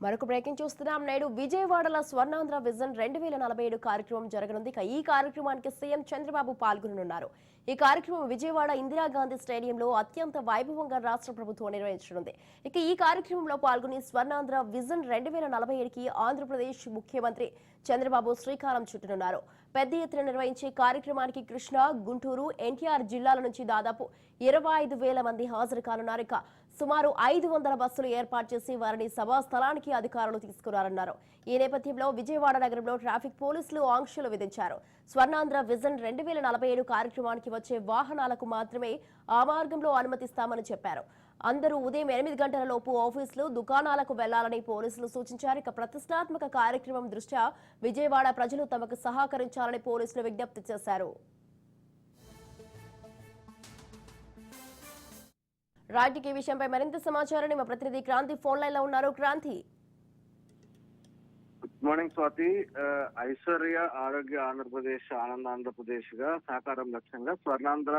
మరొక బ్రేకింగ్ చూస్తున్నాం. నేడు విజయవాడలో స్వర్ణాంధ్ర విజన్ 2047 కార్యక్రమం జరగనుంది. ఈ కార్యక్రమానికి సీఎం చంద్రబాబు పాల్గొననున్నారు. ఈ కార్యక్రమం విజయవాడ ఇందిరాగాంధీ స్టేడియంలో అత్యంత వైభవంగా రాష్ట్ర ప్రభుత్వం నిర్వహించనుంది. ఈ కార్యక్రమంలో పాల్గొని స్వర్ణాంధ్ర విజన్ 2047కి ఆంధ్రప్రదేశ్ ముఖ్యమంత్రి చంద్రబాబు శ్రీకారం చుట్టనున్నారు. పెద్ద ఎత్తున నిర్వహించే కార్యక్రమానికి కృష్ణా, గుంటూరు, ఎన్టీఆర్ జిల్లాల నుంచి దాదాపు 25,000 మంది హాజరు కానున్నారు. సుమారు 500 బస్సులు ఏర్పాటు చేసి వారిని సభా స్థలానికి అధికారులు తీసుకురానున్నారు. ఈ నేపథ్యంలో విజయవాడ నగరంలో ట్రాఫిక్ పోలీసులు ఆంక్షలు విధించారు. స్వర్ణాంధ్ర విజన్ 2047 కార్యక్రమానికి వచ్చే వాహనాలకు మాత్రమే ఆ మార్గంలో అనుమతిస్తామని చెప్పారు. అందరూ ఉదయం 8 గంటల లోపు ఆఫీసులు, దుకాణాలకు వెళ్లాలని పోలీసులు సూచించారు. ప్రతిష్టాత్మక కార్యక్రమం దృష్ట్యా విజయవాడ ప్రజలు తమకు సహకరించాలని పోలీసులు విజ్ఞప్తి చేశారు. రైట్, ఈ విషయంపై మరింత సమాచారాన్ని మా ప్రతినిధి క్రాంతి ఫోన్ లైన్ లో ఉన్నారు. Kranthi, good morning Swathi. ఐశ్వర్య ఆరోగ్య ఆంధ్రప్రదేశ్, ఆనంద ఆంధ్రప్రదేశ్ గా సాకారం లక్ష్యంగా స్వర్ణాంధ్ర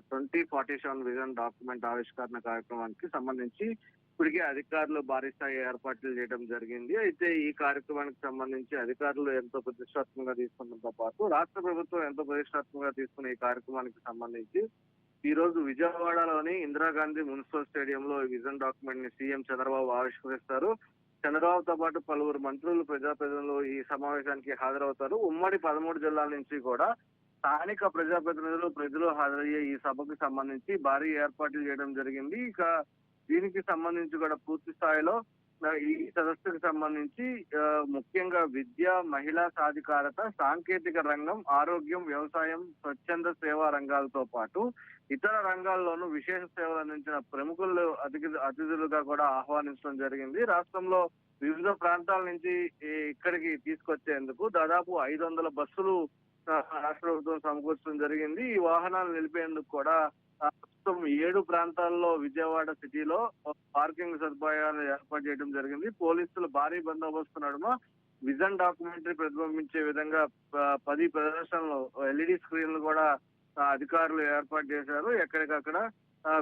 2047 విజన్ డాక్యుమెంట్ ఆవిష్కరణ కార్యక్రమానికి సంబంధించి ఇప్పటికే అధికారులు భారీ స్థాయి ఏర్పాట్లు చేయడం జరిగింది. అయితే ఈ కార్యక్రమానికి సంబంధించి అధికారులు ఎంతో ప్రతిష్టాత్మకంగా తీసుకున్నతో పాటు రాష్ట్ర ప్రభుత్వం ఎంతో ప్రతిష్టాత్మకంగా తీసుకున్న ఈ కార్యక్రమానికి సంబంధించి ఈ రోజు విజయవాడలోని ఇందిరాగాంధీ మున్సిపల్ స్టేడియంలో విజన్ డాక్యుమెంట్ ని సీఎం చంద్రబాబు ఆవిష్కరిస్తారు. చంద్రబాబుతో పాటు పలువురు మంత్రులు, ప్రజాప్రతినిధులు ఈ సమావేశానికి హాజరవుతారు. ఉమ్మడి 13 జిల్లాల నుంచి కూడా స్థానిక ప్రజాప్రతినిధులు, ప్రజలు హాజరయ్యే ఈ సభకు సంబంధించి భారీ ఏర్పాట్లు చేయడం జరిగింది. దీనికి సంబంధించి కూడా పూర్తి స్థాయిలో ఈ సదస్సుకు సంబంధించి ముఖ్యంగా విద్య, మహిళా సాధికారత, సాంకేతిక రంగం, ఆరోగ్యం, వ్యవసాయం, స్వచ్ఛంద సేవా రంగాలతో పాటు ఇతర రంగాల్లోనూ విశేష సేవలు అందించిన ప్రముఖులు అతిథులుగా కూడా ఆహ్వానించడం జరిగింది. రాష్ట్రంలో వివిధ ప్రాంతాల నుంచి ఇక్కడికి తీసుకొచ్చేందుకు దాదాపు 500 బస్సులు రాష్ట్ర ప్రభుత్వం సమకూర్చడం జరిగింది. ఈ వాహనాలు నిలిపేందుకు కూడా ప్రస్తుతం 7 ప్రాంతాల్లో విజయవాడ సిటీలో పార్కింగ్ సదుపాయాలు ఏర్పాటు చేయడం జరిగింది. పోలీసులు భారీ బందోబస్తు నడుమ విజన్ డాక్యుమెంటరీ ప్రతిబింబించే విధంగా 10 ప్రదర్శనలు LED స్క్రీన్లు కూడా అధికారులు ఏర్పాటు చేశారు. ఎక్కడికక్కడ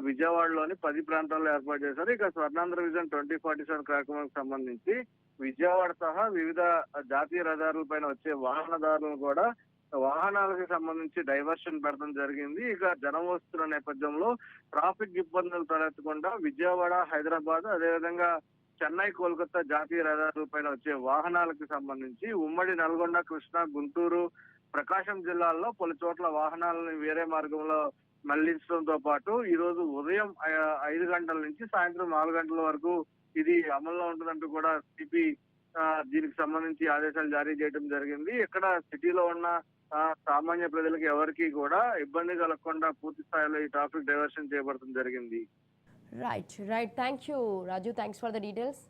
విజయవాడలోని 10 ప్రాంతాల్లో ఏర్పాటు చేశారు. స్వర్ణాంధ్ర విజన్ 2047 కార్యక్రమానికి సంబంధించి విజయవాడ సహా వివిధ జాతీయ రహదారులపైన వచ్చే వాహనదారులను కూడా వాహనాలకు సంబంధించి డైవర్షన్ పెడతం జరిగింది. జనం వస్తున్న నేపథ్యంలో ట్రాఫిక్ ఇబ్బందులు తలెత్తకుండా విజయవాడ, హైదరాబాద్, అదేవిధంగా చెన్నై, కోల్కతా జాతీయ రహదారులపైన వచ్చే వాహనాలకు సంబంధించి ఉమ్మడి నల్గొండ, కృష్ణా, గుంటూరు, ప్రకాశం జిల్లాల్లో పలు చోట్ల వాహనాలను వేరే మార్గంలో మళ్లించడంతో పాటు ఈ రోజు ఉదయం 5 గంటల నుంచి సాయంత్రం 4 గంటల వరకు ఇది అమల్లో ఉంటుందంటూ కూడా సిపి దీనికి సంబంధించి ఆదేశాలు జారీ చేయడం జరిగింది. ఇక్కడ సిటీలో ఉన్న సామాన్య ప్రజలకు ఎవరికి కూడా ఇబ్బంది కలగకుండా పూర్తి స్థాయిలో ఈ ట్రాఫిక్ డైవర్షన్ చేయబడటం జరిగింది. Right, thank you Raju, thanks for the details.